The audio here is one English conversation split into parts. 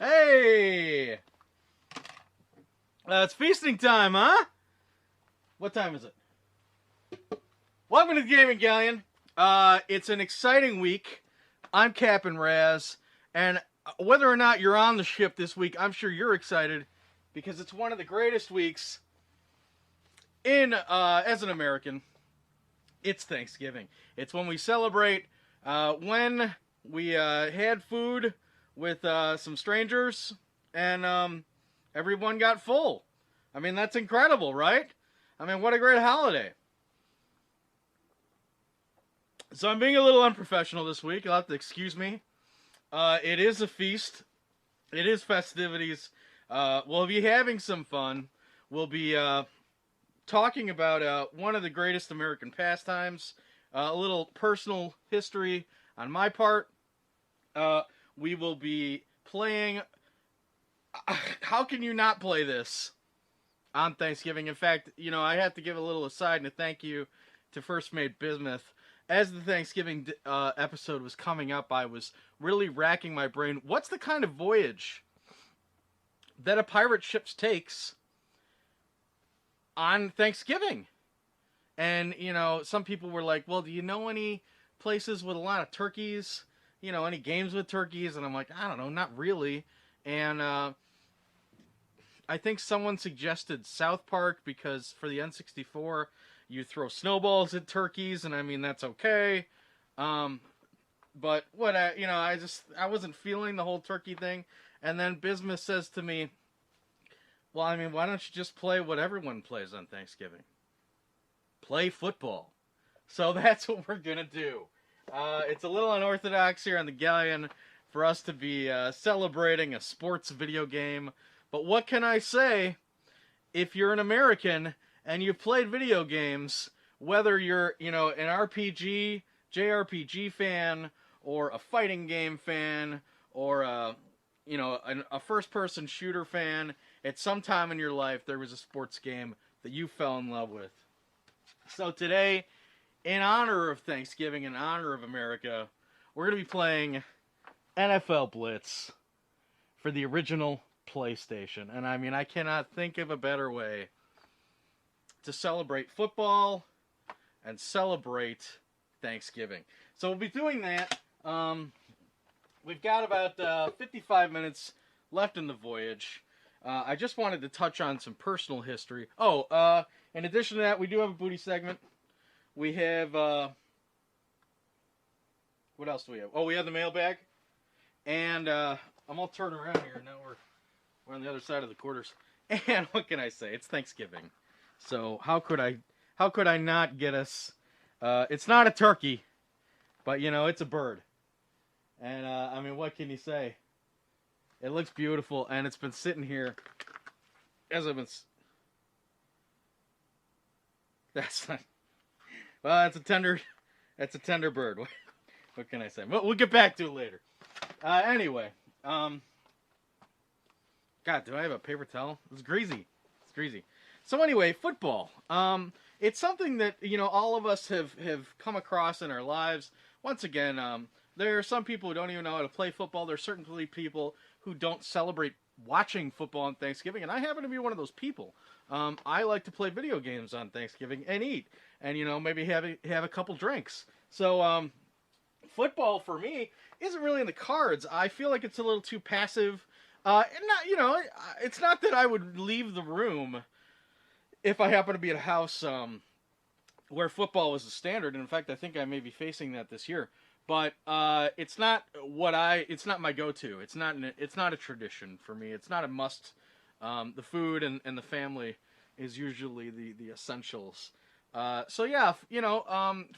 Hey! It's feasting time, huh? What time is it? Welcome to the Gaming Galleon. It's an exciting week. I'm Captain Raz, and whether or not you're on the ship this week, I'm sure you're excited because it's one of the greatest weeks as an American. It's Thanksgiving. It's when we celebrate when we had food with some strangers and everyone got full. I mean, that's incredible, right? I mean, what a great holiday. So I'm being a little unprofessional this week. You'll have to excuse me. It is a feast. It is festivities. We'll be having some fun. We'll be talking about one of the greatest American pastimes. A little personal history on my part. We will be playing... How can you not play this on Thanksgiving? In fact, I have to give a little aside and a thank you to First Mate Bismuth. As the Thanksgiving episode was coming up, I was really racking my brain. What's the kind of voyage that a pirate ship takes on Thanksgiving? And, some people were like, well, do you know any places with a lot of turkeys? Any games with turkeys? And I'm like, I don't know, not really. And I think someone suggested South Park because for the N64, you throw snowballs at turkeys, and I mean, that's okay. But what I wasn't feeling the whole turkey thing. And then Bismuth says to me, well, I mean, why don't you just play what everyone plays on Thanksgiving? Play football. So that's what we're going to do. It's a little unorthodox here on the Galleon for us to be celebrating a sports video game. But what can I say? If you're an American and you've played video games, whether you're, an RPG, JRPG fan, or a fighting game fan, or a first-person shooter fan, at some time in your life there was a sports game that you fell in love with. So today, in honor of Thanksgiving, in honor of America, we're going to be playing NFL Blitz for the original PlayStation. And I mean, I cannot think of a better way to celebrate football and celebrate Thanksgiving. So we'll be doing that. We've got about 55 minutes left in the voyage. I just wanted to touch on some personal history. In addition to that, we do have a booty segment. We have, what else do we have? Oh, we have the mailbag. And I'm all turned around here. Now we're on the other side of the quarters. And what can I say? It's Thanksgiving. So how could I not get us? It's not a turkey, but it's a bird. And I mean, what can you say? It looks beautiful, and it's been sitting here as I've been. That's not. Well, that's a tender bird. What can I say? We'll get back to it later. Anyway, God, do I have a paper towel? It's greasy. So anyway, football. It's something that, all of us have come across in our lives. Once again, there are some people who don't even know how to play football. There are certainly people who don't celebrate watching football on Thanksgiving, and I happen to be one of those people. I like to play video games on Thanksgiving and eat, and, maybe have a couple drinks. So, football for me isn't really in the cards. I feel like it's a little too passive. And not, it's not that I would leave the room if I happen to be at a house where football was the standard. And in fact, I think I may be facing that this year. But it's not it's not my go-to. It's not a tradition for me. It's not a must. The food and the family is usually the essentials. So yeah,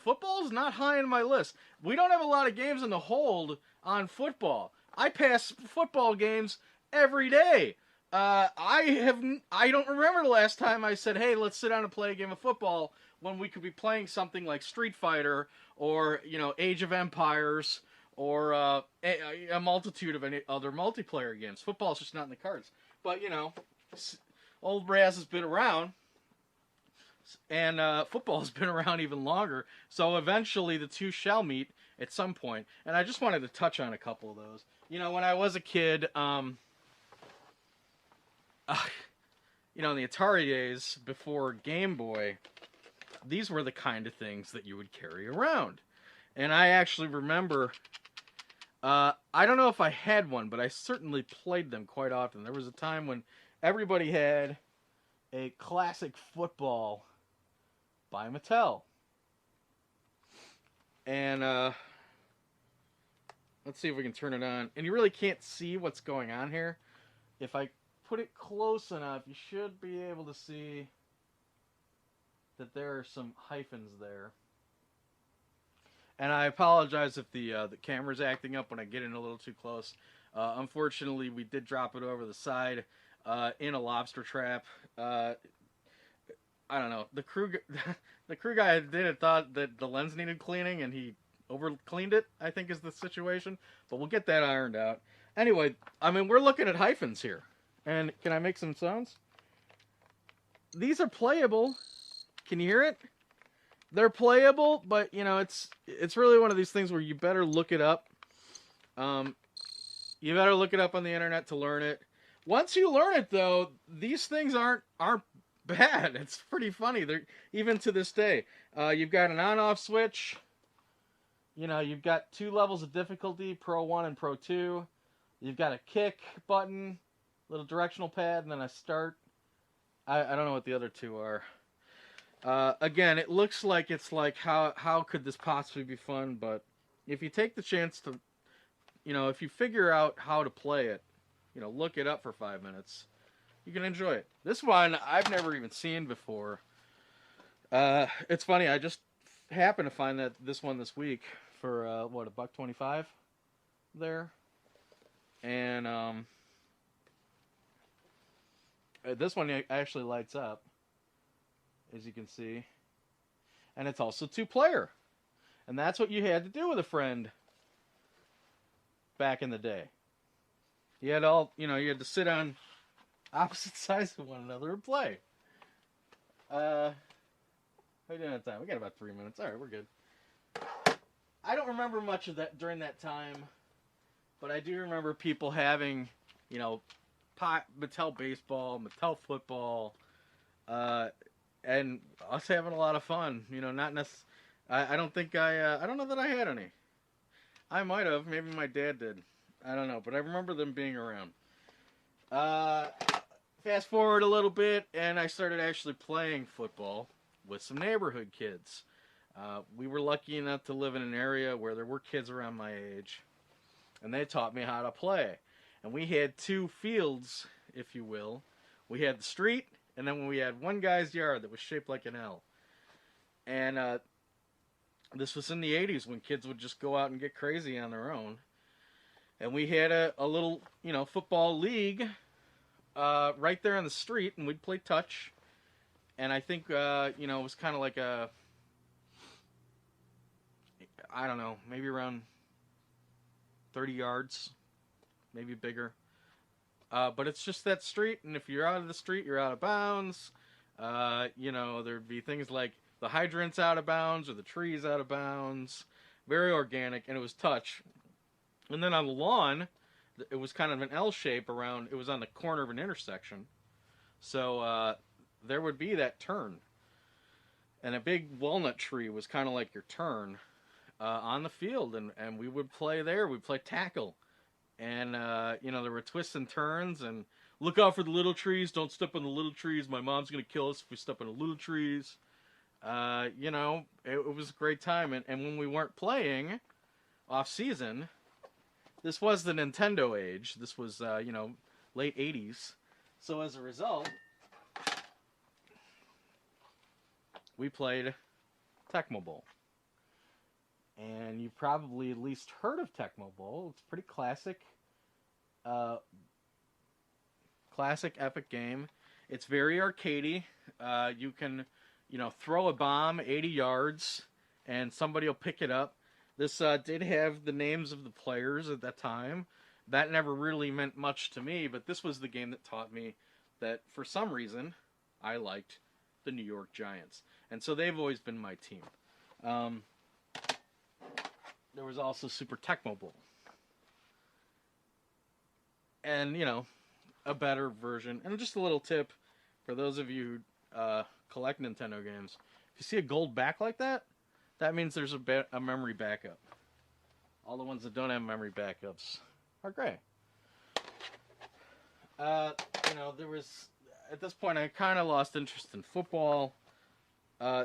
football is not high on my list. We don't have a lot of games in the hold on football. I pass football games every day. I don't remember the last time I said, hey, let's sit down and play a game of football when we could be playing something like Street Fighter or, Age of Empires or a multitude of any other multiplayer games. Football's just not in the cards. But, old Raz has been around, and football's been around even longer. So eventually the two shall meet at some point. And I just wanted to touch on a couple of those. When I was a kid, in the Atari days before Game Boy, these were the kind of things that you would carry around. And I actually remember, I don't know if I had one, but I certainly played them quite often. There was a time when everybody had a classic football by Mattel. And let's see if we can turn it on. And you really can't see what's going on here. If I put it close enough, you should be able to see that there are some hyphens there. And I apologize if the camera's acting up when I get in a little too close. Unfortunately, we did drop it over the side in a lobster trap. I don't know. The crew guy thought that the lens needed cleaning, and he over cleaned it, I think is the situation. But we'll get that ironed out. Anyway, I mean, we're looking at hyphens here. And can I make some sounds? These are playable. Can you hear it? They're playable, but it's really one of these things where you better look it up. You better look it up on the internet to learn it. Once you learn it, though, these things aren't bad. It's pretty funny. They're even to this day. You've got an on-off switch. You've got 2 levels of difficulty: Pro 1 and Pro 2. You've got a kick button, little directional pad, and then a start. I don't know what the other 2 are. Again, it looks like it's like, how could this possibly be fun? But if you take the chance to, if you figure out how to play it, look it up for 5 minutes, you can enjoy it. This one I've never even seen before. It's funny, I just happened to find this one this week for $1.25 there, and this one actually lights up, as you can see, and it's also 2-player, and that's what you had to do with a friend back in the day. You had you had to sit on opposite sides of one another and play. How you doing at time? We got about 3 minutes. All right, we're good. I don't remember much of that during that time, but I do remember people having, Mattel baseball, Mattel football, and us having a lot of fun. Not necessarily. I don't think I don't know that I had any. I might have. Maybe my dad did. I don't know, but I remember them being around. Fast forward a little bit, and I started actually playing football with some neighborhood kids. We were lucky enough to live in an area where there were kids around my age, and they taught me how to play. And we had 2 fields, if you will. We had the street, and then we had one guy's yard that was shaped like an L. And this was in the 80s when kids would just go out and get crazy on their own. And we had a little, football league right there on the street, and we'd play touch. And I think, it was kind of like I don't know, maybe around 30 yards, maybe bigger. But it's just that street, and if you're out of the street, you're out of bounds. There'd be things like the hydrant's out of bounds or the tree's out of bounds. Very organic, and it was touch. And then on the lawn, it was kind of an L shape around, it was on the corner of an intersection. So there would be that turn. And a big walnut tree was kind of like your turn on the field, and we would play there. We'd play tackle. And, there were twists and turns, and look out for the little trees. Don't step on the little trees. My mom's going to kill us if we step on the little trees. It was a great time. And when we weren't playing off-season, this was the Nintendo age. This was, late 80s. So as a result, we played Tecmo Bowl. And you've probably at least heard of Tecmo Bowl. It's a pretty classic epic game. It's very arcadey. You can, throw a bomb 80 yards and somebody will pick it up. This did have the names of the players at that time. That never really meant much to me, but this was the game that taught me that for some reason I liked the New York Giants. And so they've always been my team. There was also Super Tecmo Bowl. And, a better version. And just a little tip for those of you who collect Nintendo games. If you see a gold back like that, that means there's a memory backup. All the ones that don't have memory backups are gray. There was... At this point, I kind of lost interest in football.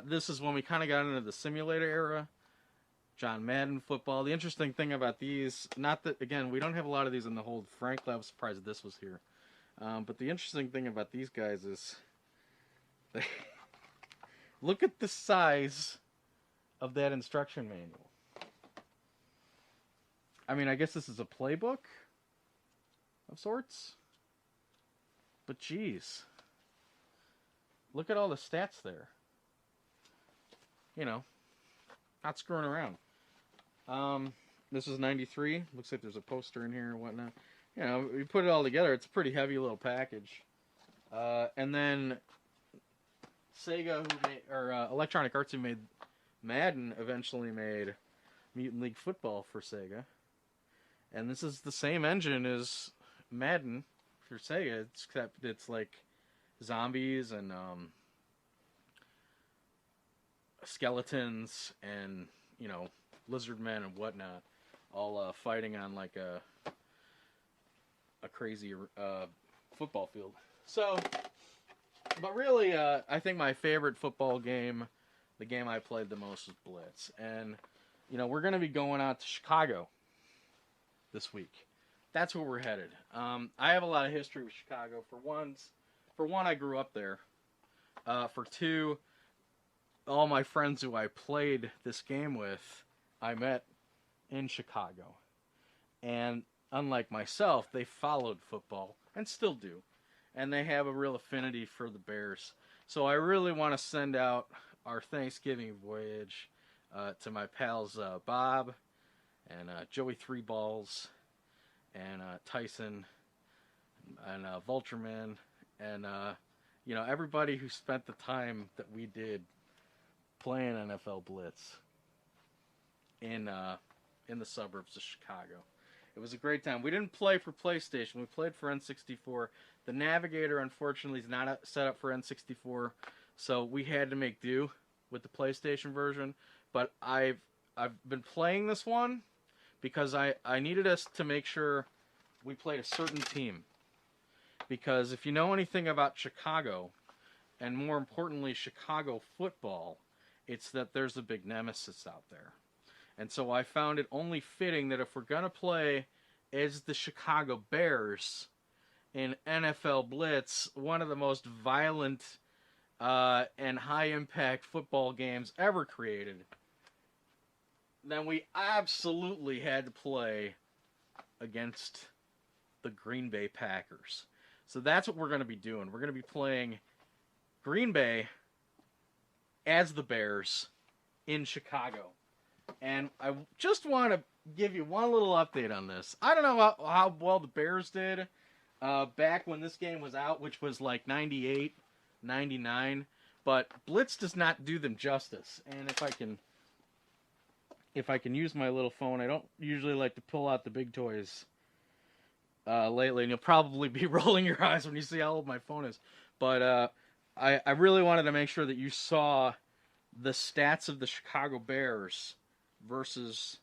This is when we kind of got into the simulator era. John Madden football. The interesting thing about these, not that, again, we don't have a lot of these in the hold. Frankly, I was surprised this was here. But the interesting thing about these guys is, look at the size of that instruction manual. I mean, I guess this is a playbook of sorts. But geez. Look at all the stats there. Not screwing around. This is 93. Looks like there's a poster in here and whatnot. You put it all together, it's a pretty heavy little package. And then Sega, Electronic Arts, who made Madden, eventually made Mutant League Football for Sega. And this is the same engine as Madden for Sega, except it's like zombies and skeletons and lizard men and whatnot, all fighting on like a crazy football field. So, but really, I think my favorite football game, the game I played the most, was Blitz. And we're going to be going out to Chicago this week. That's where we're headed. I have a lot of history with Chicago. For one, I grew up there. For two, all my friends who I played this game with, I met in Chicago. And unlike myself, they followed football, and still do. And they have a real affinity for the Bears. So I really want to send out our Thanksgiving voyage to my pals Bob and Joey Three Balls and Tyson and Vultureman and everybody who spent the time that we did playing NFL Blitz in the suburbs of Chicago. It was a great time. We didn't play for PlayStation. We played for N64. The Navigator, unfortunately, is not set up for N64, so we had to make do with the PlayStation version. But I've been playing this one because I needed us to make sure we played a certain team. Because if you know anything about Chicago, and more importantly, Chicago football, it's that there's a big nemesis out there. And so I found it only fitting that if we're going to play as the Chicago Bears in NFL Blitz, one of the most violent and high-impact football games ever created, then we absolutely had to play against the Green Bay Packers. So that's what we're going to be doing. We're going to be playing Green Bay as the Bears in Chicago. And I just want to give you one little update on this. I don't know how well the Bears did back when this game was out, which was like 98, 99. But Blitz does not do them justice. And if I can use my little phone, I don't usually like to pull out the big toys lately. And you'll probably be rolling your eyes when you see how old my phone is. But I really wanted to make sure that you saw the stats of the Chicago Bears versus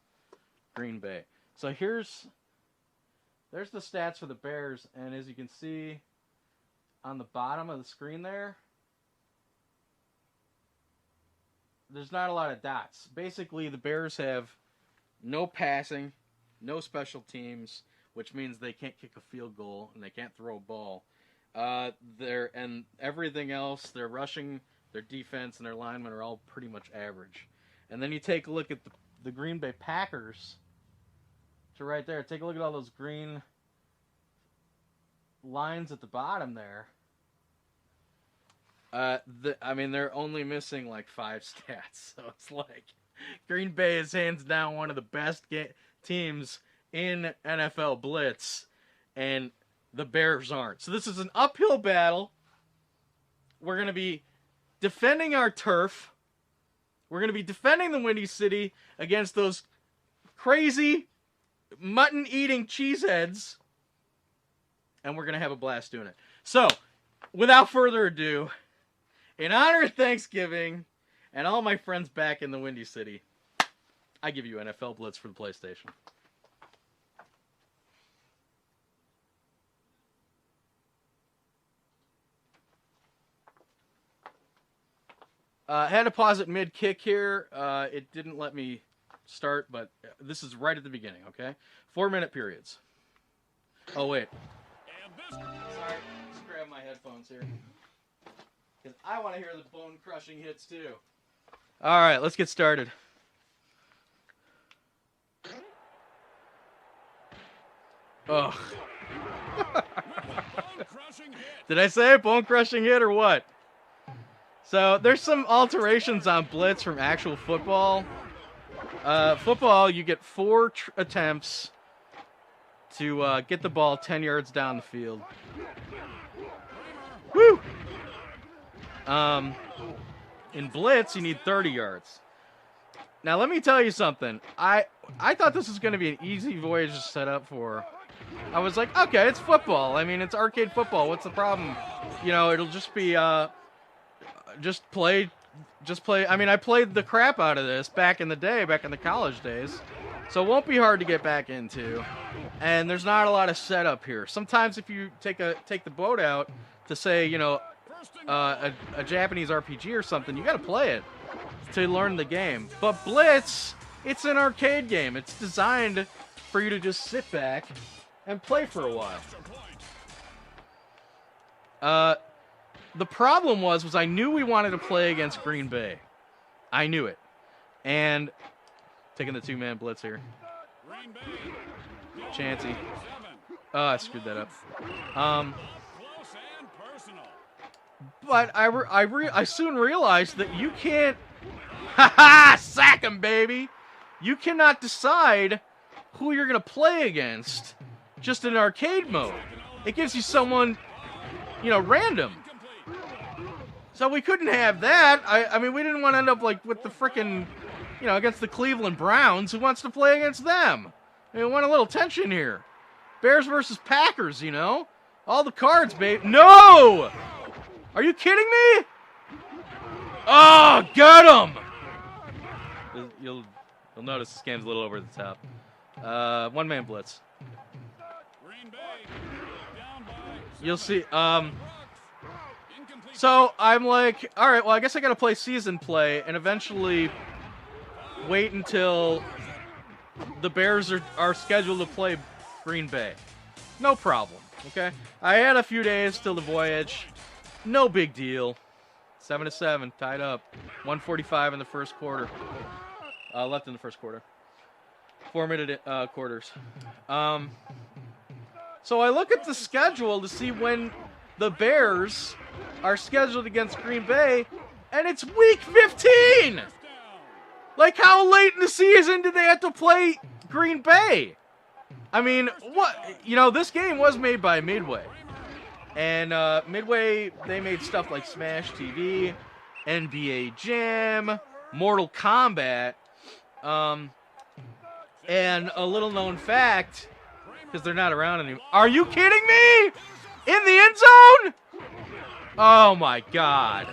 Green Bay. So there's the stats for the Bears, and as you can see on the bottom of the screen there's not a lot of dots. Basically, the Bears have no passing, no special teams, which means they can't kick a field goal and they can't throw a ball. And everything else, their rushing, their defense, and their linemen are all pretty much average. And then you take a look at the Green Bay Packers to right there. Take a look at all those green lines at the bottom there. They're only missing like 5 stats. So it's like Green Bay is hands down one of the best teams in NFL Blitz, and the Bears aren't. So this is an uphill battle. We're going to be defending our turf. We're going to be defending the Windy City against those crazy mutton-eating cheeseheads. and we're going to have a blast doing it. So, without further ado, in honor of Thanksgiving and all my friends back in the Windy City, I give you NFL Blitz for the PlayStation. Had to pause it mid-kick here. It didn't let me start, but this is right at the beginning, okay? 4-minute periods. Oh, wait. Sorry, just grab my headphones here. Because I want to hear the bone-crushing hits, too. All right, let's get started. Ugh. Did I say bone-crushing hit or what? So, there's some alterations on Blitz from actual football. Football, you get 4 attempts to get the ball 10 yards down the field. Woo! In Blitz, you need 30 yards. Now, let me tell you something. I thought this was going to be an easy voyage to set up for. I was like, okay, it's football. I mean, it's arcade football. What's the problem? You know, it'll just be... Just play. I mean, I played the crap out of this back in the day, back in the college days. So it won't be hard to get back into. And there's not a lot of setup here. Sometimes if you take the boat out to say, you know, a Japanese RPG or something, you got to play it to learn the game. But Blitz, it's an arcade game. It's designed for you to just sit back and play for a while. The problem was I knew we wanted to play against Green Bay. I knew it. And taking the 2-man blitz here. Chancey. Oh, I screwed that up. But I soon realized that you can't... Ha-ha! Sack him, baby! You cannot decide who you're going to play against just in arcade mode. It gives you someone, you know, random. So we couldn't have that. I mean, we didn't want to end up like with the frickin', you know, against the Cleveland Browns. Who wants to play against them? I mean, we want a little tension here. Bears versus Packers, you know? All the cards, babe. No! Are you kidding me? Oh, got him! You'll notice this game's a little over the top. 1-man blitz. You'll see. So I'm like, all right, well, I guess I got to play season play and eventually wait until the Bears are scheduled to play Green Bay. No problem, okay? I had a few days till the voyage. No big deal. 7-7, tied up. 1:45 in the first quarter. Left in the first quarter. 4-minute quarters. So I look at the schedule to see when the Bears are scheduled against Green Bay, and it's week 15! Like, how late in the season did they have to play Green Bay? I mean, what? You know, this game was made by Midway. And Midway, they made stuff like Smash TV, NBA Jam, Mortal Kombat, and a little known fact, because they're not around anymore. Are you kidding me? In the end zone? Oh my god.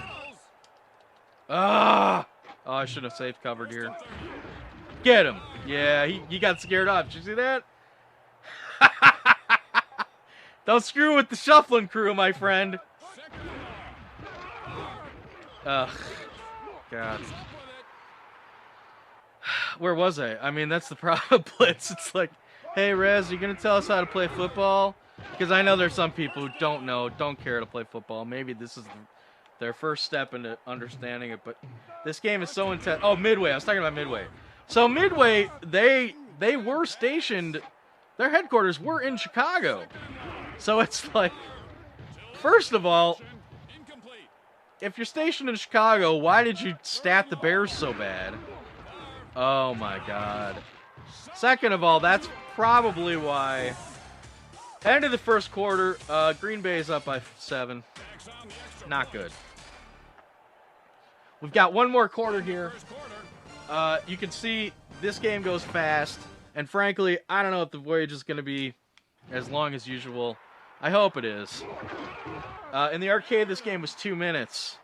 Oh, I should have safe covered here. Get him. Yeah, he got scared off. Did you see that? Don't screw with the shuffling crew, my friend. Ugh. God. Where was I? I mean, that's the problem, Blitz. It's like, hey, Rez, you going to tell us how to play football? Because I know there's some people who don't care to play football. Maybe this is their first step into understanding it. But this game is so intense. Oh, Midway. I was talking about Midway. So Midway, they were stationed. Their headquarters were in Chicago. So it's like, first of all, if you're stationed in Chicago, why did you stat the Bears so bad? Oh, my God. Second of all, that's probably why. End of the first quarter, Green Bay is up by 7. Not good. We've got one more quarter here. You can see this game goes fast. And frankly, I don't know if the voyage is going to be as long as usual. I hope it is. In the arcade, this game was 2 minutes.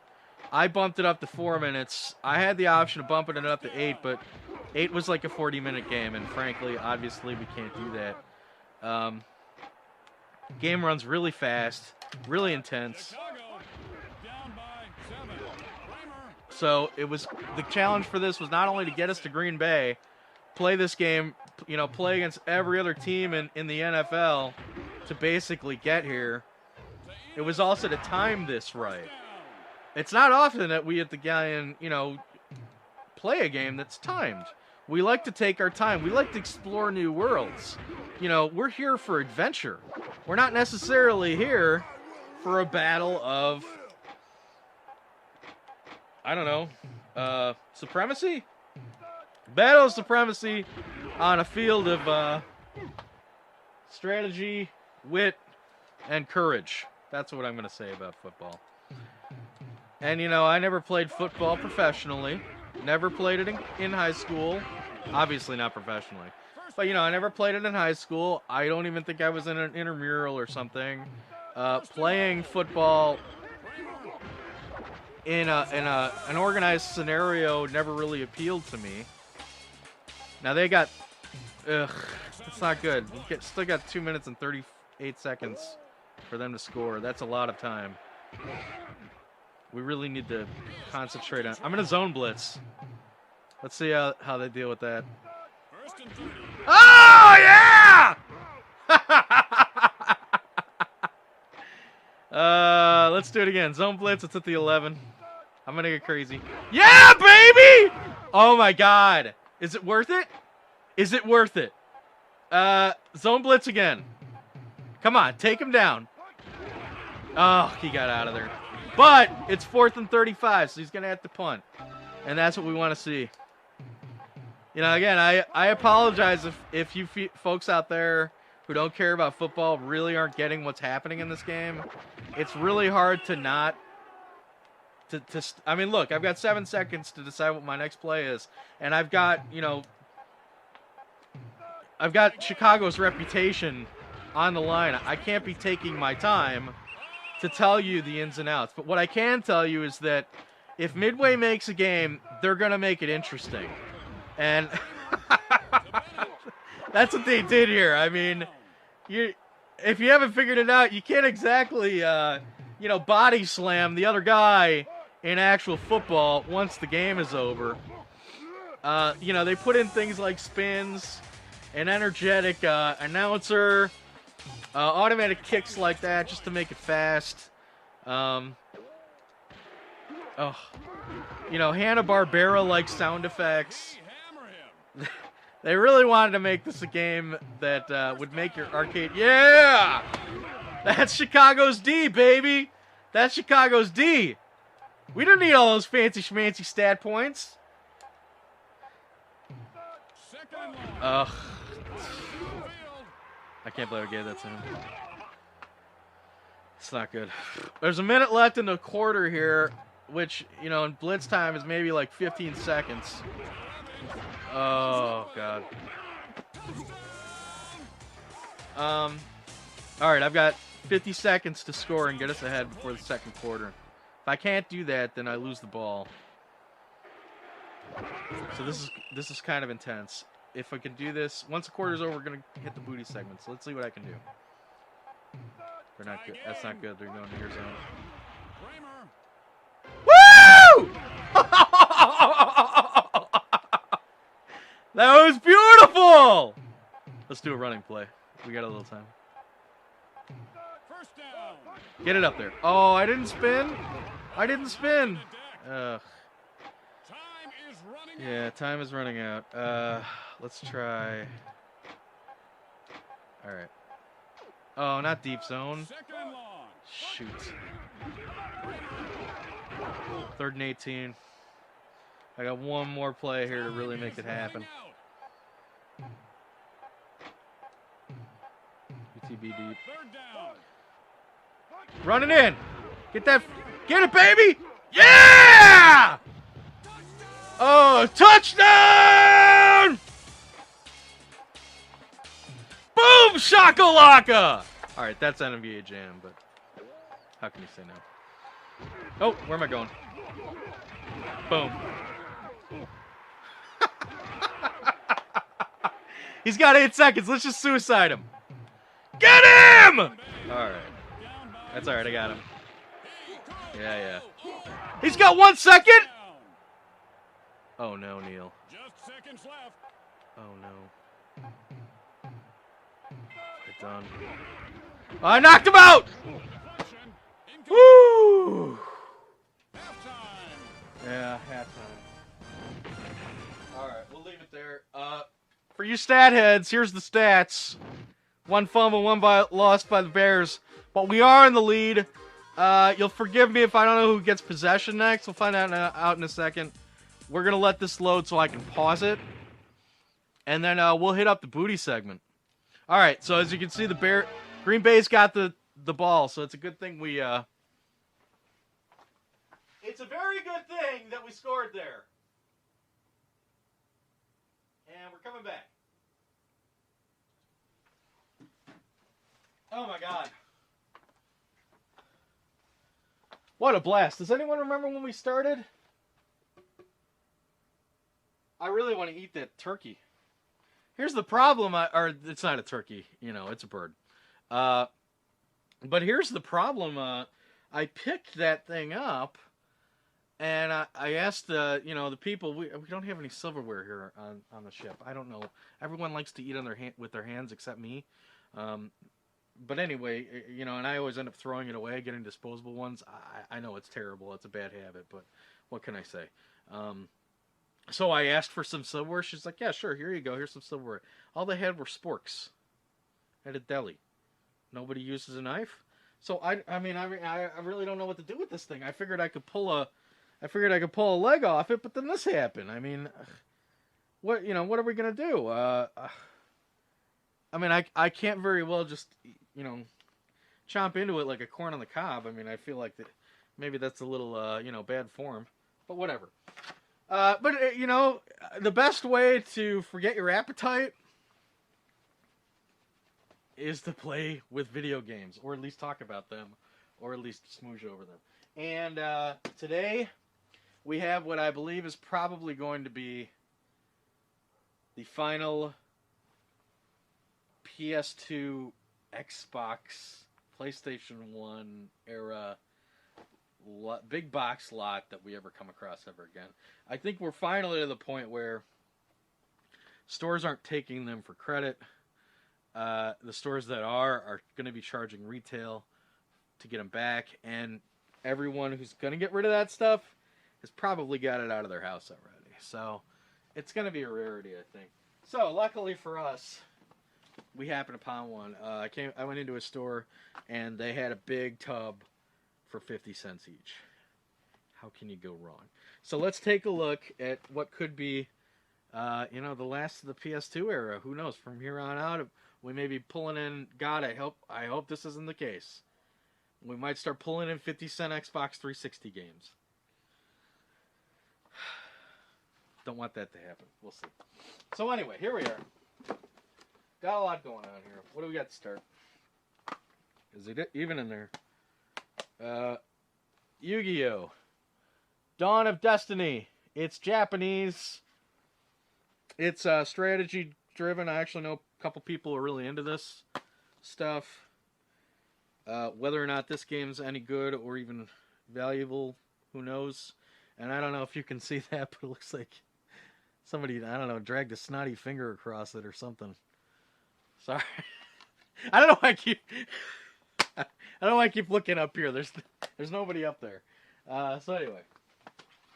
I bumped it up to 4 minutes. I had the option of bumping it up to 8, but 8 was like a 40-minute game, and frankly, obviously, we can't do that. Game runs really fast, really intense. So it was the challenge for this was not only to get us to Green Bay, play this game, play against every other team in the NFL to basically get here. It was also to time this right. It's not often that we at the Galleon, play a game that's timed. We like to take our time. We like to explore new worlds. We're here for adventure. We're not necessarily here for a battle of, I don't know, supremacy? Battle of supremacy on a field of strategy, wit, and courage. That's what I'm going to say about football. And, I never played football professionally. Never played it in high school. Obviously not professionally. But, I never played it in high school. I don't even think I was in an intramural or something. Playing football in an organized scenario never really appealed to me. Now they got... that's not good. Still got 2 minutes and 38 seconds for them to score. That's a lot of time. We really need to concentrate on... I'm in a zone blitz. Let's see how they deal with that. Oh, yeah! Let's do it again. Zone blitz. It's at the 11. I'm going to get crazy. Yeah, baby! Oh, my God. Is it worth it? Is it worth it? Zone blitz again. Come on. Take him down. Oh, he got out of there. But it's 4th and 35, so he's going to have to punt. And that's what we want to see. Again, I apologize if you folks out there who don't care about football really aren't getting what's happening in this game. It's really hard to not... I mean, look, I've got 7 seconds to decide what my next play is. And I've got, I've got Chicago's reputation on the line. I can't be taking my time to tell you the ins and outs. But what I can tell you is that if Midway makes a game, they're going to make it interesting. And that's what they did here. I mean, if you haven't figured it out, you can't exactly, body slam the other guy in actual football once the game is over. They put in things like spins, an energetic announcer, automatic kicks like that just to make it fast. Hanna-Barbera-like sound effects. They really wanted to make this a game that would make your arcade... Yeah! That's Chicago's D, baby! That's Chicago's D! We don't need all those fancy schmancy stat points. Ugh. I can't believe I gave that to him. It's not good. There's a minute left in the quarter here, which, in blitz time is maybe like 15 seconds. Oh, God. All right, I've got 50 seconds to score and get us ahead before the second quarter. If I can't do that, then I lose the ball. So this is kind of intense. If I can do this, once the quarter's over, we're going to hit the booty segment. So let's see what I can do. They're not good. That's not good. They're going to your zone. Woo! That was beautiful! Let's do a running play. We got a little time. Get it up there. Oh, I didn't spin? I didn't spin. Ugh. Yeah, time is running out. Let's try. All right. Oh, not deep zone. Shoot. 3rd and 18. I got one more play here to really make it happen. UTB deep. Running in. Get it, baby. Yeah! Oh, touchdown! Boom, shakalaka! All Alright, that's NBA Jam, but how can you say no? Oh, where am I going? Boom. He's got 8 seconds. Let's just suicide him. Get him! Alright. That's alright, I got him. Yeah. He's got 1 second! Oh no, Neil. Just seconds left. Oh no. It's done. I knocked him out! Woo! Yeah, halftime. Alright, we'll leave it there. For you stat heads, here's the stats. 1 fumble, 1 loss by the Bears. But we are in the lead. You'll forgive me if I don't know who gets possession next. We'll find out in a second. We're going to let this load so I can pause it. And then we'll hit up the booty segment. Alright, so as you can see, Green Bay's got the ball. So it's a good thing we... It's a very good thing that we scored there. And we're coming back. Oh my god. What a blast. Does anyone remember when we started? I really want to eat that turkey. Here's the problem, or it's not a turkey, it's a bird. But here's the problem, I picked that thing up, and I asked the people, we don't have any silverware here on the ship. I don't know. Everyone likes to eat with their hands except me. But anyway, and I always end up throwing it away, getting disposable ones. I know it's terrible. It's a bad habit, but what can I say? So I asked for some silverware. She's like, yeah, sure, here you go. Here's some silverware. All they had were sporks at a deli. Nobody uses a knife. So I really don't know what to do with this thing. I figured I could pull a leg off it, but then this happened. I mean, what are we going to do? I can't very well just, chomp into it like a corn on the cob. I mean, I feel like maybe that's a little, bad form, but whatever. But the best way to forget your appetite is to play with video games, or at least talk about them, or at least smoosh over them. And today, we have what I believe is probably going to be the final PS2, Xbox, PlayStation 1 era big box lot that we ever come across ever again. I think we're finally to the point where stores aren't taking them for credit. The stores that are going to be charging retail to get them back, and everyone who's going to get rid of that stuff has probably got it out of their house already. So it's going to be a rarity, I think. So luckily for us, we happened upon one. I went into a store, and they had a big tub for 50 cents each. How can you go wrong? So let's take a look at what could be, the last of the PS2 era. Who knows? From here on out, we may be pulling in. God, I hope this isn't the case. We might start pulling in 50-cent Xbox 360 games. Don't want that to happen. We'll see. So anyway, here we are. Got a lot going on here. What do we got to start? Is it even in there? Yu-Gi-Oh! Dawn of Destiny. It's Japanese. It's strategy driven. I actually know a couple people are really into this stuff. Whether or not this game's any good or even valuable, who knows? And I don't know if you can see that, but it looks like somebody, dragged a snotty finger across it or something. Sorry. I don't know why I keep looking up here. There's nobody up there. So anyway,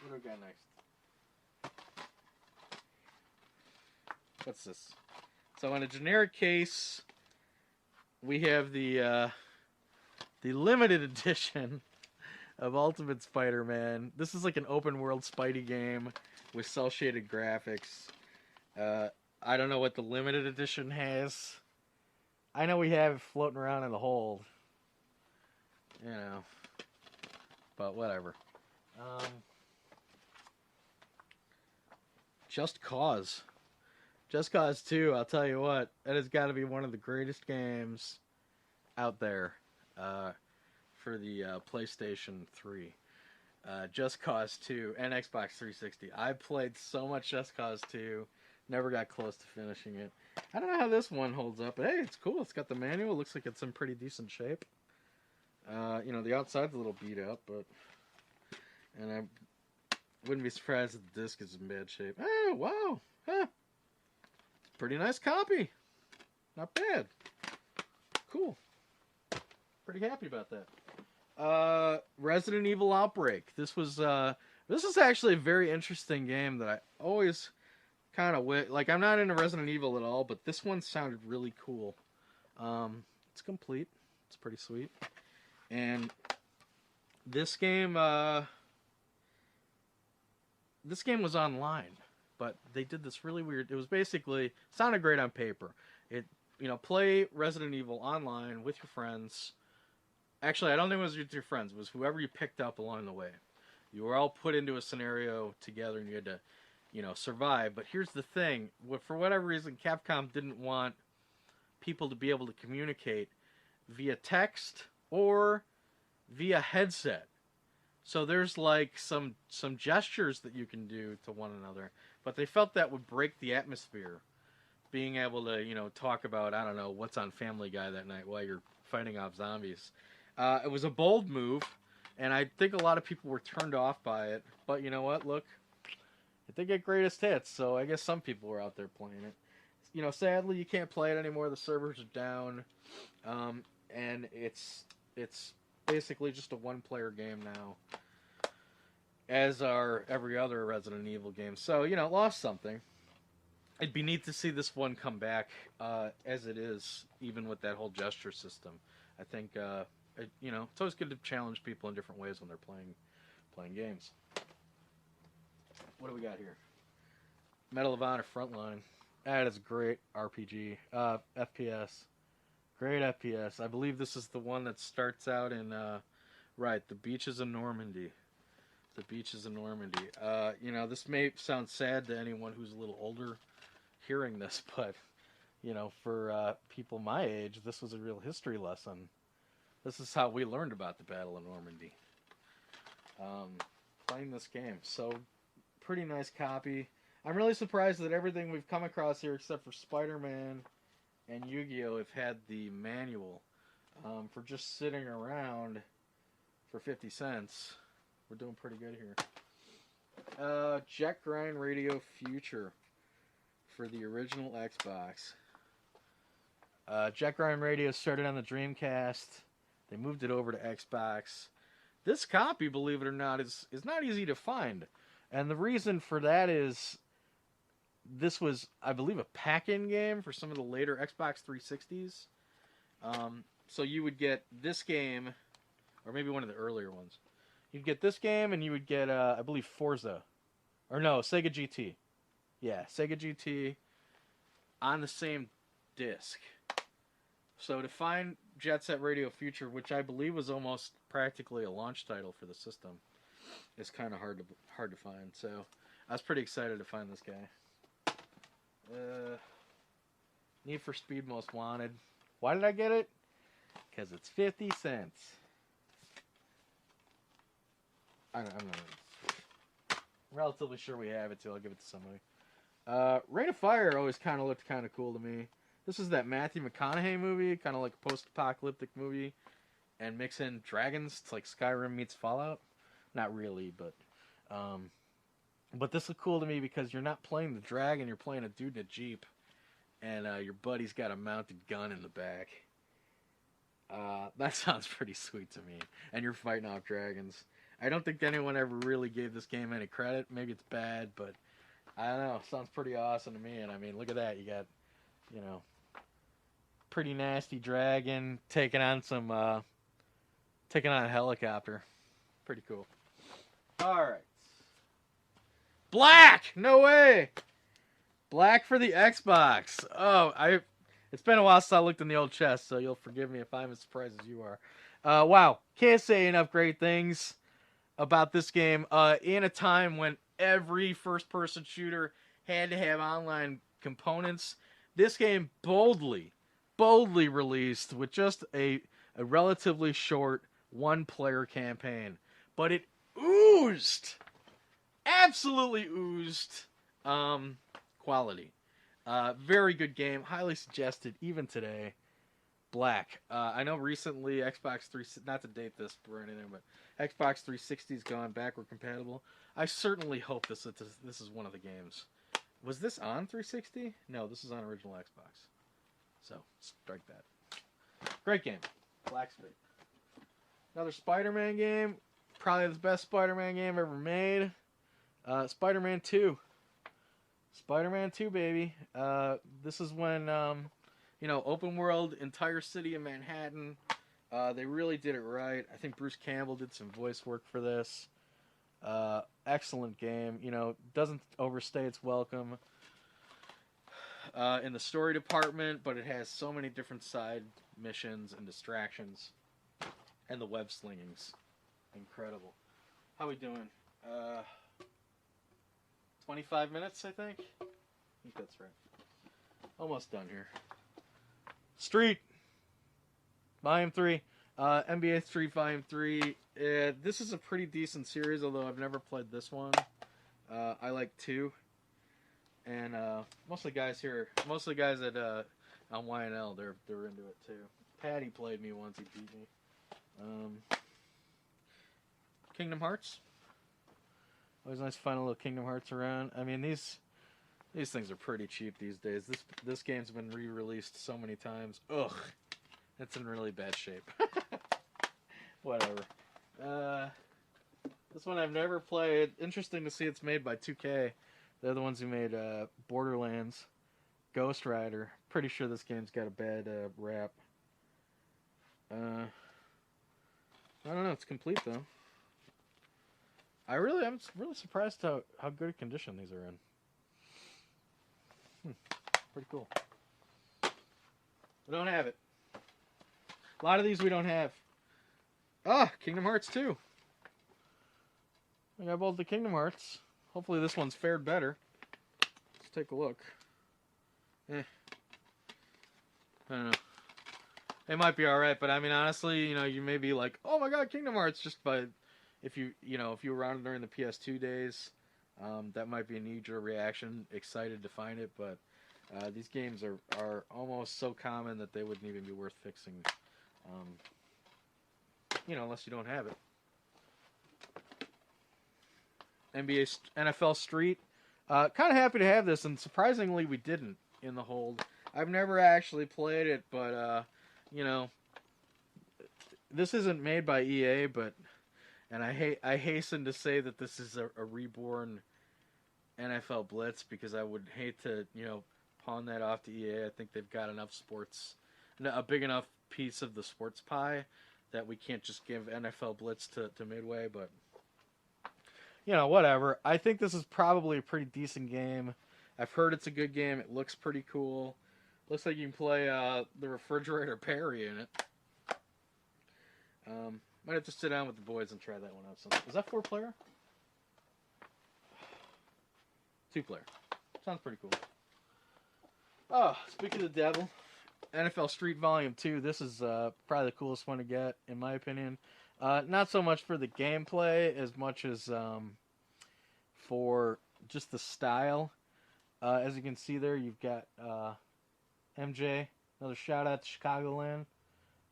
what do we got next? What's this? So in a generic case, we have the limited edition of Ultimate Spider-Man. This is like an open world Spidey game with cel shaded graphics. I don't know what the limited edition has. I know we have it floating around in the hold. But whatever. Just Cause. Just Cause 2, I'll tell you what, that has got to be one of the greatest games out there for the PlayStation 3. Just Cause 2 and Xbox 360. I played so much Just Cause 2, never got close to finishing it. I don't know how this one holds up, but hey, it's cool. It's got the manual. It looks like it's in pretty decent shape. The outside's a little beat up, and I wouldn't be surprised if the disc is in bad shape. Oh, wow. Huh. Pretty nice copy. Not bad. Cool. Pretty happy about that. Resident Evil Outbreak. This is actually a very interesting game that I always kind of like. I'm not into Resident Evil at all, but this one sounded really cool. It's complete. It's pretty sweet. And this game was online, but they did this really weird. It was basically sounded great on paper. Play Resident Evil online with your friends. Actually, I don't think it was with your friends. It was whoever you picked up along the way. You were all put into a scenario together, and you had to, survive. But here's the thing: for whatever reason, Capcom didn't want people to be able to communicate via text or via headset. So there's like some gestures that you can do to one another, but they felt that would break the atmosphere. Being able to, talk about, I don't know, what's on Family Guy that night while you're fighting off zombies. It was a bold move, and I think a lot of people were turned off by it. But you know what? Look, it did get greatest hits, so I guess some people were out there playing it. Sadly, you can't play it anymore. The servers are down, and it's basically just a one-player game now, as are every other Resident Evil game. So, it lost something. It'd be neat to see this one come back as it is, even with that whole gesture system. I think, it's always good to challenge people in different ways when they're playing games. What do we got here? Medal of Honor Frontline. That is a great RPG. FPS. Great FPS. I believe this is the one that starts out in, the beaches of Normandy. The beaches of Normandy. This may sound sad to anyone who's a little older hearing this, but, for people my age, this was a real history lesson. This is how we learned about the Battle of Normandy. Playing this game. So, pretty nice copy. I'm really surprised that everything we've come across here, except for Spider-Man and Yu-Gi-Oh, have had the manual. For just sitting around for 50 cents, we're doing pretty good here. Jet Grind Radio Future for the original Xbox. Jet Grind Radio started on the Dreamcast. They moved it over to Xbox. This copy, believe it or not, is not easy to find. And the reason for that is this was, I believe, a pack-in game for some of the later Xbox 360s. So you would get this game, or maybe one of the earlier ones. You'd get this game, and you would get, I believe, Forza. Or no, Sega GT. Yeah, Sega GT on the same disc. So to find Jet Set Radio Future, which I believe was almost practically a launch title for the system, is kind of hard to find. So I was pretty excited to find this guy. Need for Speed Most Wanted. Why did I get it? Because it's 50 cents. I'm relatively sure we have it, so I'll give it to somebody. Rain of Fire always kind of looked kind of cool to me. This is that Matthew McConaughey movie, kind of like a post-apocalyptic movie, and mix in dragons. It's like Skyrim meets Fallout. Not really, but this looked cool to me because you're not playing the dragon, you're playing a dude in a Jeep, and your buddy's got a mounted gun in the back. That sounds pretty sweet to me. And you're fighting off dragons. I don't think anyone ever really gave this game any credit. Maybe it's bad, but I don't know. It sounds pretty awesome to me. And I mean, look at that. You got, pretty nasty dragon taking on a helicopter. Pretty cool. All right. Black! No way! Black for the Xbox. Oh, it's been a while since I looked in the old chest, so you'll forgive me if I'm as surprised as you are. Wow. Can't say enough great things about this game. In a time when every first-person shooter had to have online components, this game boldly boldly released with just a relatively short one-player campaign. But it oozed, absolutely oozed quality. Very good game, highly suggested even today. Black. I know recently Xbox 3, not to date this or anything, but Xbox 360's gone backward compatible. I certainly hope this is one of the games. Was this on 360? No, this is on original Xbox. So, strike that. Great game. Black Street. Another Spider-Man game. Probably the best Spider-Man game ever made. Spider-Man 2. Spider-Man 2, baby. This is when, open world, entire city of Manhattan. They really did it right. I think Bruce Campbell did some voice work for this. Excellent game. Doesn't overstay its welcome in the story department, but it has so many different side missions and distractions. And the web slingings. Incredible. How we doing? 25 minutes, I think? I think that's right. Almost done here. Street. Volume 3. NBA Street Volume 3. This is a pretty decent series, although I've never played this one. I like 2. And most of the guys at on YNL, they're into it too. Patty played me once, he beat me. Kingdom Hearts. Always nice to find a little Kingdom Hearts around. I mean, these things are pretty cheap these days. This game's been re-released so many times. Ugh, it's in really bad shape. Whatever. This one I've never played. Interesting to see it's made by 2K. They're the ones who made Borderlands, Ghost Rider. Pretty sure this game's got a bad rap. I don't know. It's complete though. I'm really surprised how good a condition these are in. Pretty cool. We don't have it. A lot of these we don't have. Kingdom Hearts 2. I got both the Kingdom Hearts. Hopefully this one's fared better. Let's take a look. I don't know. It might be alright, but I mean, honestly, you may be like, oh my god, Kingdom Hearts, just by, if you were around during the PS2 days, that might be a knee-jerk reaction, excited to find it, but these games are almost so common that they wouldn't even be worth fixing, unless you don't have it. NFL Street, kind of happy to have this, and surprisingly we didn't in the hold. I've never actually played it, but, this isn't made by EA, and I hasten to say that this is a reborn NFL Blitz, because I would hate to, pawn that off to EA. I think they've got enough sports, a big enough piece of the sports pie that we can't just give NFL Blitz to Midway, but, whatever. I think this is probably a pretty decent game. I've heard it's a good game. It looks pretty cool. Looks like you can play the Refrigerator Perry in it. Might have to sit down with the boys and try that one out. Is that 4-player? 2-player. Sounds pretty cool. Oh, speaking of the devil, NFL Street Volume 2. This is probably the coolest one to get, in my opinion. Not so much for the gameplay as much as for just the style. As you can see there, you've got MJ. Another shout out to Chicagoland.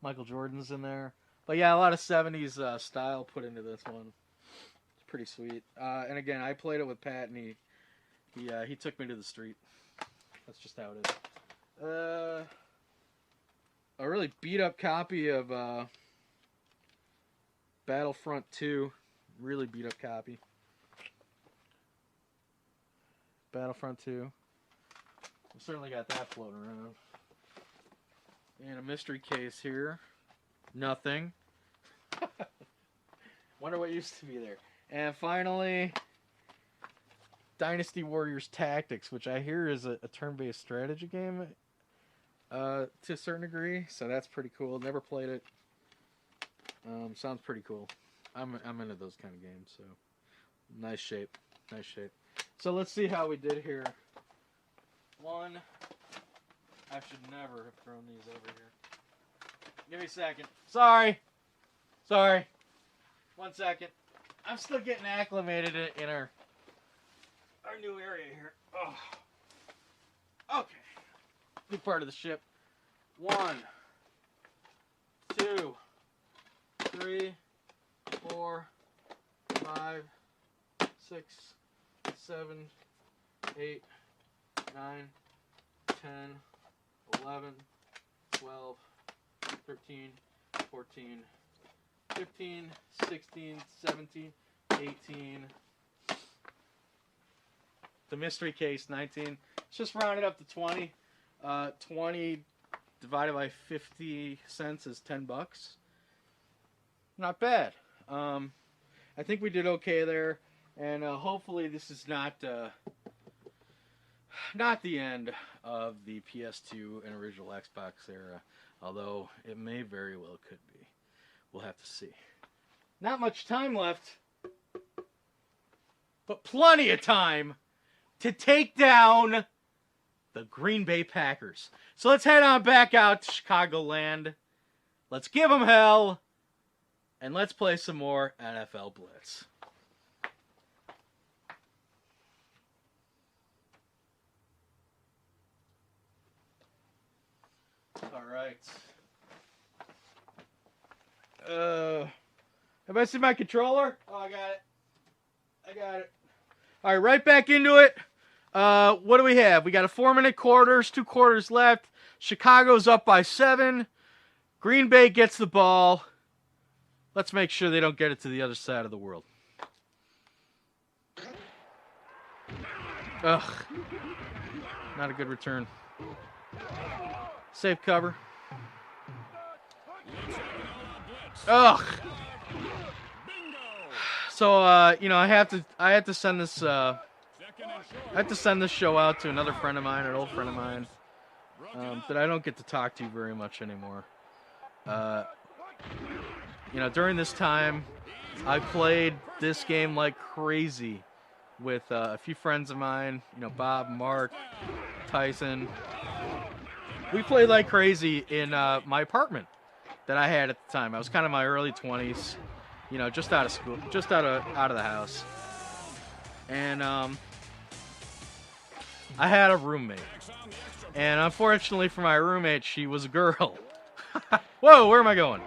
Michael Jordan's in there. But yeah, a lot of 70s style put into this one. It's pretty sweet. And again, I played it with Pat, and he took me to the street. That's just how it is. A really beat up copy of Battlefront 2. Really beat up copy. Battlefront 2. I've certainly got that floating around. And a mystery case here. Nothing. Wonder what used to be there. And finally, Dynasty Warriors Tactics, which I hear is a turn-based strategy game to a certain degree. So that's pretty cool. Never played it. Sounds pretty cool. I'm into those kind of games. So nice shape. Nice shape. So let's see how we did here. One. I should never have thrown these over here. Give me a second. Sorry. 1 second. I'm still getting acclimated in our new area here. Oh. Okay. New part of the ship. 1, 2, 3, 4, 5, 6, 7, 8, 9, 10, 11, 12, 13, 14, 15, 16, 17, 18. The mystery case, 19. It's just rounded up to 20. 20 divided by 50 cents is $10. Not bad. I think we did okay there, and hopefully this is not the end of the PS2 and original Xbox era, although it may very well could be. We'll have to see. Not much time left, but plenty of time to take down the Green Bay Packers. So let's head on back out to Chicagoland. Let's give them hell, and let's play some more NFL Blitz. All right. Have I seen my controller? Oh, I got it. All right, right back into it. What do we have? We got a 4-minute quarters, 2 quarters left. Chicago's up by 7. Green Bay gets the ball. Let's make sure they don't get it to the other side of the world. Ugh. Not a good return. Safe cover. Ugh. So I have to send this show out to another friend of mine, an old friend of mine, that I don't get to talk to very much anymore. During this time, I played this game like crazy with a few friends of mine, Bob, Mark, Tyson. We played like crazy in my apartment that I had at the time. I was kind of in my early 20s, just out of school, just out of the house. And I had a roommate. And unfortunately for my roommate, she was a girl. Whoa, where am I going?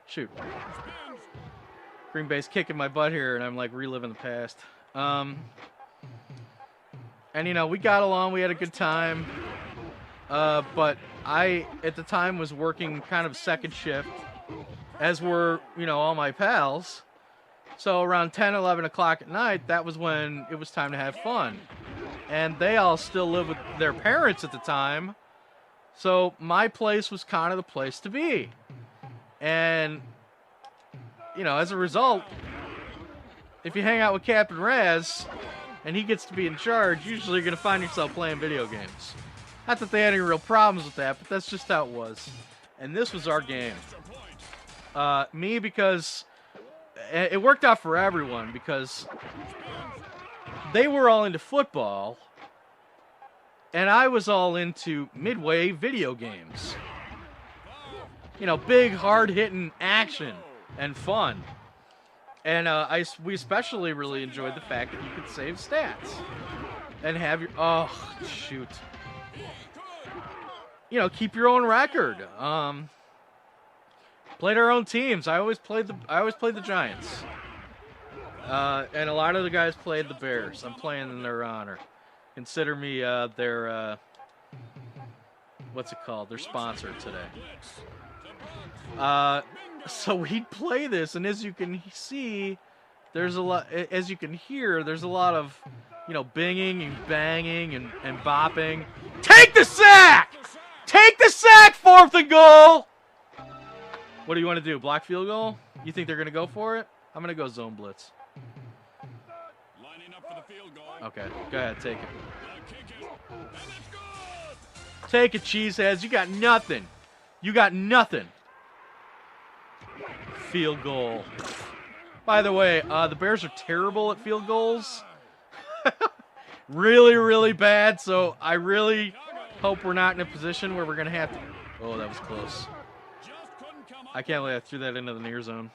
Shoot. Green Bay's kicking my butt here, and I'm like reliving the past. And we got along, we had a good time. But I, at the time, was working kind of second shift, as were, all my pals. So around 10, 11 o'clock at night, that was when it was time to have fun. And they all still lived with their parents at the time. So my place was kind of the place to be. And, as a result, if you hang out with Captain Raz, and he gets to be in charge, usually you're going to find yourself playing video games. Not that they had any real problems with that, but that's just how it was. And this was our game. Me, because it worked out for everyone, because they were all into football, and I was all into midway video games. Big, hard-hitting action and fun. And we especially really enjoyed the fact that you could save stats. And have your... Oh, shoot. Keep your own record. Played our own teams. I always played the Giants. And a lot of the guys played the Bears. I'm playing in their honor. Consider me their what's it called? Their sponsor today. So we'd play this, and as you can see, there's a lot. As you can hear, there's a lot of binging and banging and bopping. Take the sack! Take the sack! 4th and goal! What do you want to do? Block field goal? You think they're going to go for it? I'm going to go zone blitz. Lining up for the field goal. Okay, go ahead, take it. Take it, cheeseheads. You got nothing. Field goal. By the way, the Bears are terrible at field goals. Really, really bad, so I really hope we're not in a position where we're going to have to... Oh, that was close. I can't believe I threw that into the near zone.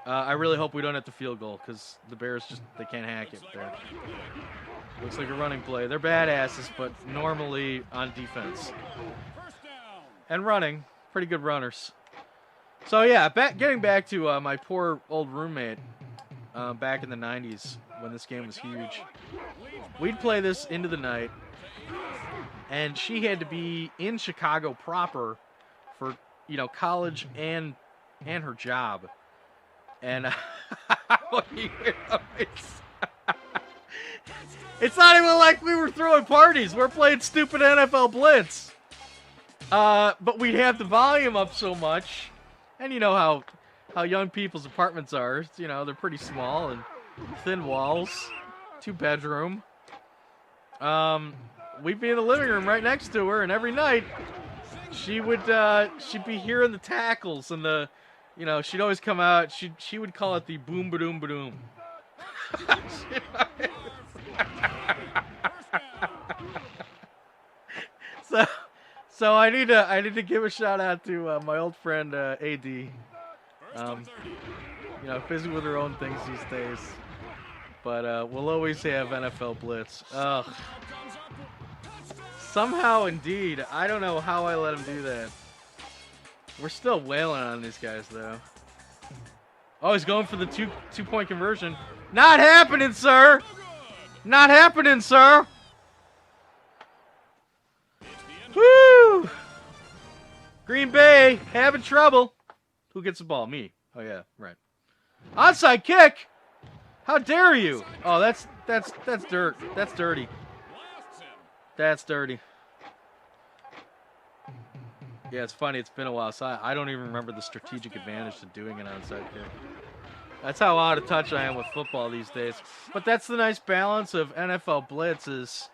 I really hope we don't have to field goal because the Bears just, they can't hack it there. Looks like a running play. They're badasses, but normally on defense. And running. Pretty good runners. So yeah, getting back to my poor old roommate back in the 90s when this game was huge. We'd play this into the night, and she had to be in Chicago proper for, you know, college and her job. And it's not even like we were throwing parties. We're playing stupid NFL Blitz. But we'd have the volume up so much. And you know how young people's apartments are. You know, they're pretty small and thin walls. 2-bedroom. We'd be in the living room right next to her, and every night she'd be hearing the tackles and the, you know, she'd always come out. She would call it the boom ba-doom ba-doom. So I need to give a shout out to my old friend AD. You know, busy with her own things these days, but we'll always have NFL Blitz. Ugh. Somehow, indeed, I don't know how I let him do that. We're still wailing on these guys, though. Oh, he's going for the two-point conversion. Not happening, sir. Not happening, sir. Woo! Green Bay having trouble. Who gets the ball? Me. Oh yeah, right. Onside kick. How dare you? Oh, that's dirt. That's dirty. That's dirty. Yeah, it's funny. It's been a while, so I don't even remember the strategic advantage to doing an onside kick. That's how out of touch I am with football these days. But that's the nice balance of NFL Blitz is,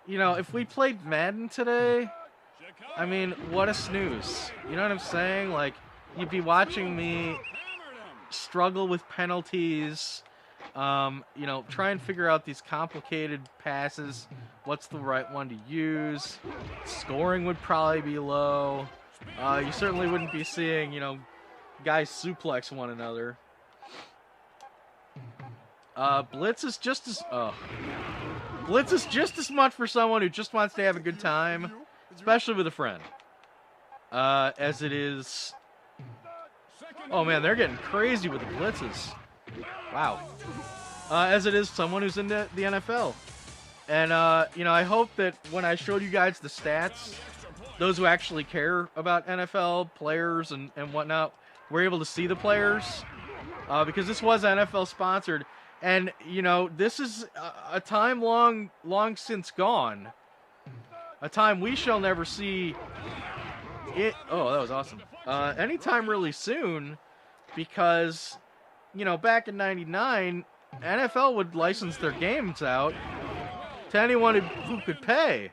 you know, if we played Madden today, I mean, what a snooze. You know what I'm saying? Like, you'd be watching me struggle with penalties, you know, try and figure out these complicated passes. What's the right one to use? Scoring would probably be low. You certainly wouldn't be seeing, you know, guys suplex one another. Blitz is just as much for someone who just wants to have a good time, especially with a friend, as it is. Oh man, they're getting crazy with the blitzes. Wow. As it is someone who's into the NFL. And, you know, I hope that when I showed you guys the stats, those who actually care about NFL players and whatnot were able to see the players. Because this was NFL sponsored. And, you know, this is a time long since gone. A time we shall never see it. Oh, that was awesome. Anytime really soon. Because, you know, back in 99, NFL would license their games out to anyone who could pay.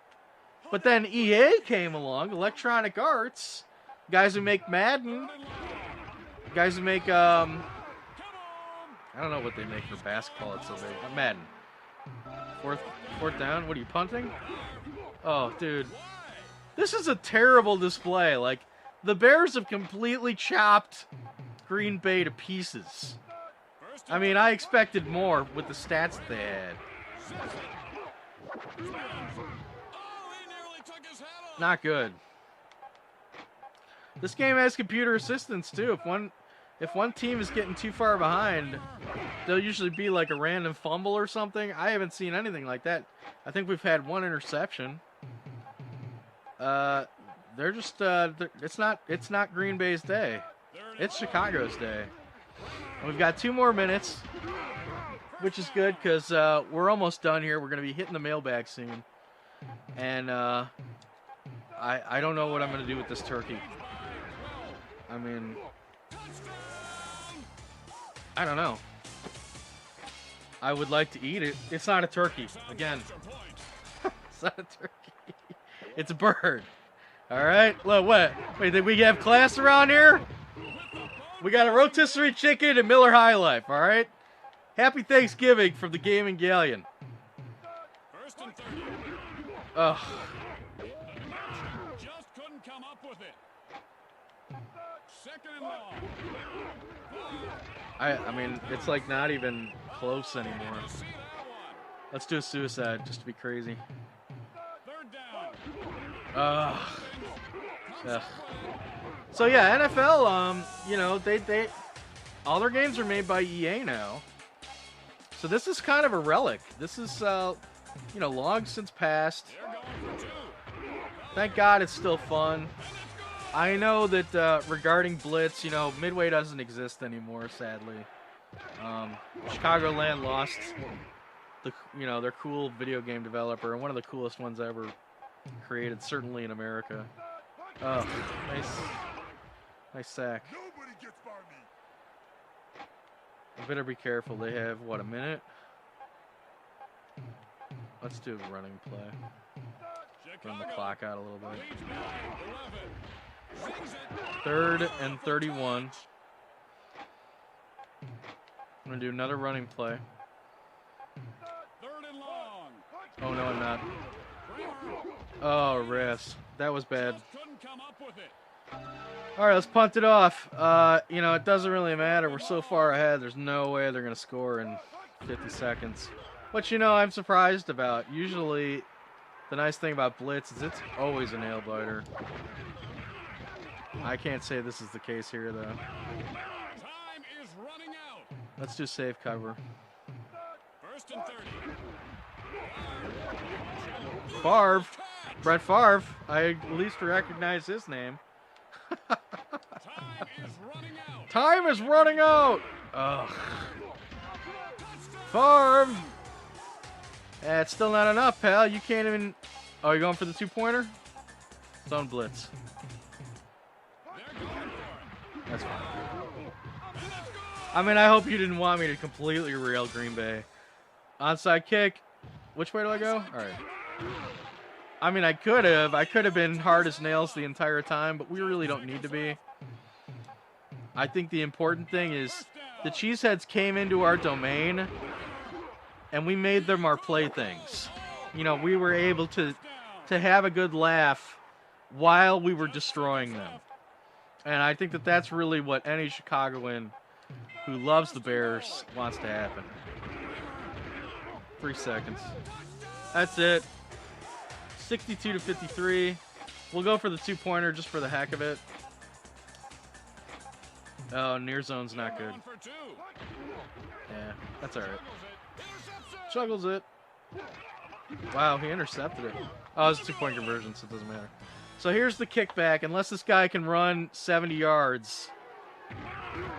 But then EA came along, Electronic Arts, guys who make Madden, guys who make, I don't know what they make for basketball. It's so big. Madden. Fourth down. What are you, punting? Oh, dude. This is a terrible display. Like, the Bears have completely chopped Green Bay to pieces. I mean, I expected more with the stats they had. Not good. This game has computer assistance too. If one team is getting too far behind, there'll usually be like a random fumble or something. I haven't seen anything like that. I think we've had one interception. They're just it's not Green Bay's day. It's Chicago's day. And we've got 2 more minutes, which is good because we're almost done here. We're going to be hitting the mailbag soon. And I don't know what I'm going to do with this turkey. I mean, I don't know. I would like to eat it. It's not a turkey. Again. It's not a turkey. It's a bird. All right. Look, what? Wait, did we have class around here? We got a rotisserie chicken and Miller High Life. All right. Happy Thanksgiving from the Gaming Galleon. Ugh. Second and long. I mean, it's like not even close anymore. See that one. Let's do a suicide just to be crazy. Third down. Ugh. So yeah, NFL, you know, they all their games are made by EA now. So this is kind of a relic. This is, you know, long since past. They're going for 2. Thank God it's still fun. I know that regarding Blitz, you know, Midway doesn't exist anymore, sadly. Chicagoland lost you know, their cool video game developer and one of the coolest ones ever created, certainly in America. Oh, nice sack. I better be careful. They have, what, a minute? Let's do a running play. Run the clock out a little bit. 3rd and 31. I'm going to do another running play. 3rd and long. Oh, no, I'm not. Oh, refs. That was bad. Couldn't come up with it. All right, let's punt it off. You know, it doesn't really matter. We're so far ahead. There's no way they're going to score in 50 seconds. But, you know, I'm surprised about. Usually, the nice thing about Blitz is it's always a nail-biter. I can't say this is the case here, though. Time is running out. Let's do safe cover. 1st and 30. Favre. Brett Favre. I at least recognize his name. Time is running out. Time is running out. Ugh. Favre. Yeah, it's still not enough, pal. You can't even... Oh, you're going for the 2-pointer? It's on Blitz. They're going for it. That's fine. I mean, I hope you didn't want me to completely rail Green Bay. Onside kick. Which way do I go? All right. I mean, I could have. I could have been hard as nails the entire time, but we really don't need to be. I think the important thing is the Cheeseheads came into our domain, and we made them our playthings. You know, we were able to have a good laugh while we were destroying them. And I think that that's really what any Chicagoan who loves the Bears wants to happen. 3 seconds. That's it. 62-53. We'll go for the 2-pointer just for the heck of it. Oh, near zone's not good. Yeah, that's all right. Juggles it. Wow, he intercepted it. Oh, it's a 2-point conversion, so it doesn't matter. So here's the kickback. Unless this guy can run 70 yards,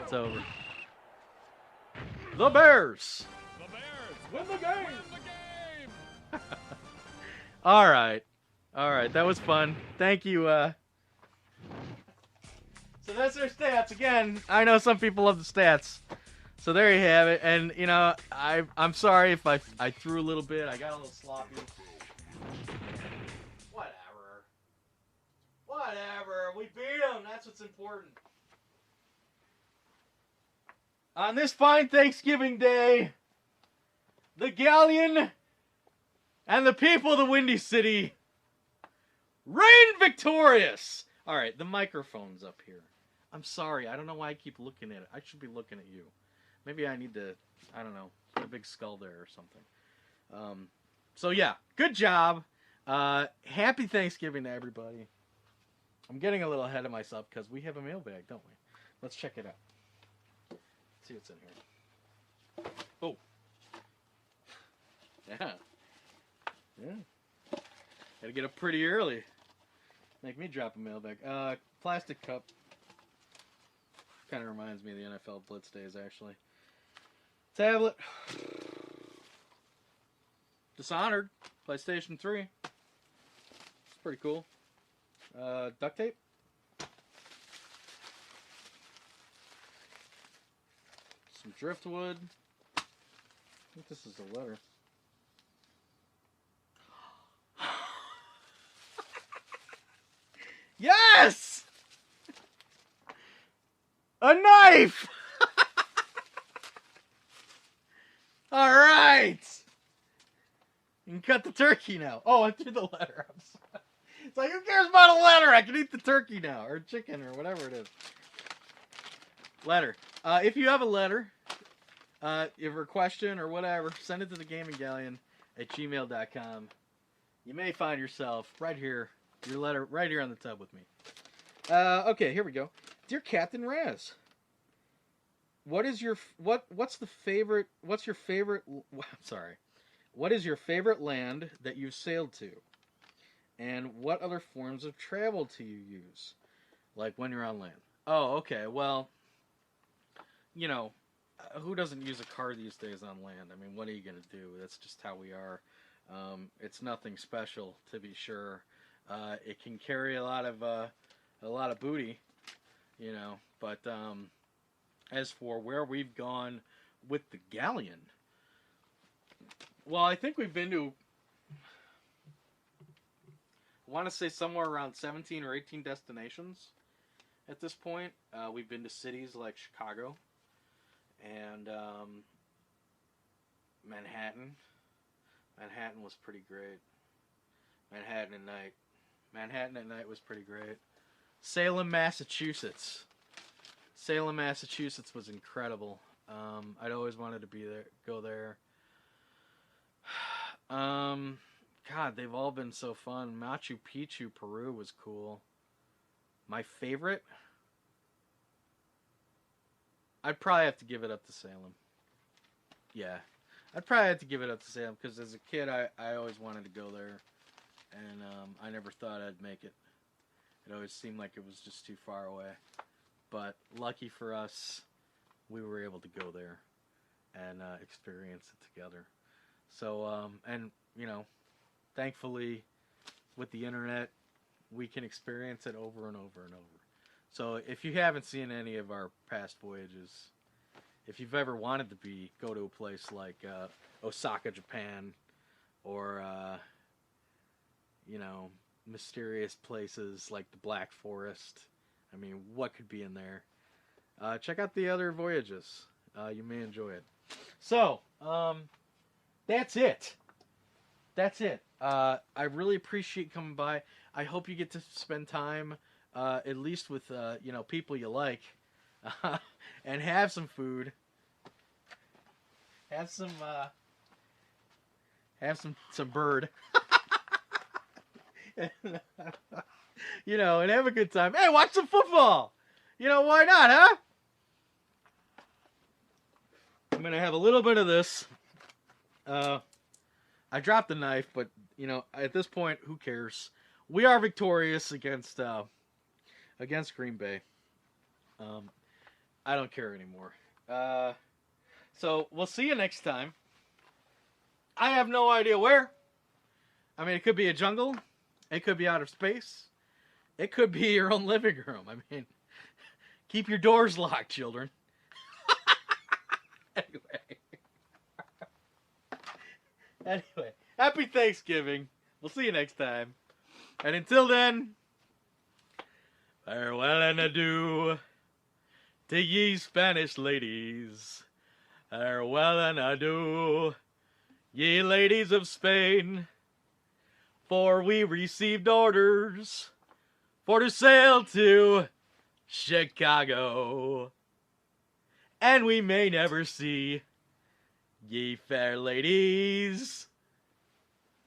it's over. The Bears win the game. All right. That was fun. Thank you. So that's their stats. Again, I know some people love the stats. So there you have it. And, you know, I'm sorry if I threw a little bit. I got a little sloppy. Whatever. We beat them. That's what's important. On this fine Thanksgiving Day, the Galleon and the people of the Windy City reign victorious. All right, the microphone's up here. I'm sorry. I don't know why I keep looking at it. I should be looking at you. Maybe I need to, I don't know, put a big skull there or something. So, yeah, good job. Happy Thanksgiving to everybody. I'm getting a little ahead of myself because we have a mailbag, don't we? Let's check it out. Let's see what's in here. Oh. Yeah. Had to get up pretty early. Make me drop a mailbag. Plastic cup. Kind of reminds me of the NFL Blitz days, actually. Tablet. Dishonored. PlayStation 3. It's pretty cool. Duct tape. Some driftwood. I think this is the letter. Yes! A knife! All right! You can cut the turkey now. Oh, I threw the letter. I'm sorry. It's like, who cares about a letter? I can eat the turkey now, or chicken, or whatever it is. Letter. If you have a letter, if a question or whatever, send it to the gaminggalleon@gmail.com. You may find yourself right here, your letter right here on the tub with me. Okay, here we go. Dear Captain Raz, what is your what's the favorite? What's your favorite? Sorry, what is your favorite land that you've sailed to, and what other forms of travel do you use, like when you're on land? Oh, okay. Well, you know, who doesn't use a car these days on land? I mean, what are you gonna do? That's just how we are. It's nothing special, to be sure. It can carry a lot of booty, you know. But as for where we've gone with the Galleon, well, I think we've been to, I want to say somewhere around 17 or 18 destinations at this point. We've been to cities like Chicago and Manhattan. Manhattan was pretty great. Manhattan at night was pretty great. Salem, Massachusetts. Salem, Massachusetts was incredible. I'd always wanted to go there. God, they've all been so fun. Machu Picchu, Peru was cool. My favorite? I'd probably have to give it up to Salem. Yeah. I'd probably have to give it up to Salem because as a kid, I always wanted to go there. And I never thought I'd make it. It always seemed like it was just too far away. But lucky for us, we were able to go there and experience it together. So, and, you know, thankfully, with the internet, we can experience it over and over and over. So if you haven't seen any of our past voyages, if you've ever wanted to go to a place like Osaka, Japan, or, you know, mysterious places like the Black Forest, I mean, what could be in there? Check out the other voyages. You may enjoy it. So, that's it. That's it. I really appreciate coming by. I hope you get to spend time, at least with, you know, people you like, and have some food. Have some bird. You know, and have a good time. Hey, watch some football. You know, why not, huh? I'm gonna have a little bit of this. I dropped the knife, but you know, at this point, who cares? We are victorious against Green Bay. I don't care anymore. So we'll see you next time. I have no idea where. I mean, it could be a jungle. It could be out of space. It could be your own living room. I mean, keep your doors locked, children. Anyway, happy Thanksgiving. We'll see you next time. And until then, farewell and adieu to ye Spanish ladies. Farewell and adieu, ye ladies of Spain. For we received orders for to sail to Chicago. And we may never see ye fair ladies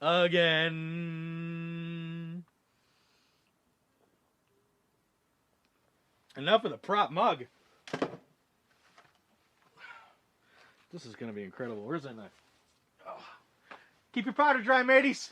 again. Enough of the prop mug. This is going to be incredible. Where's that knife? Oh. Keep your powder dry, mateys.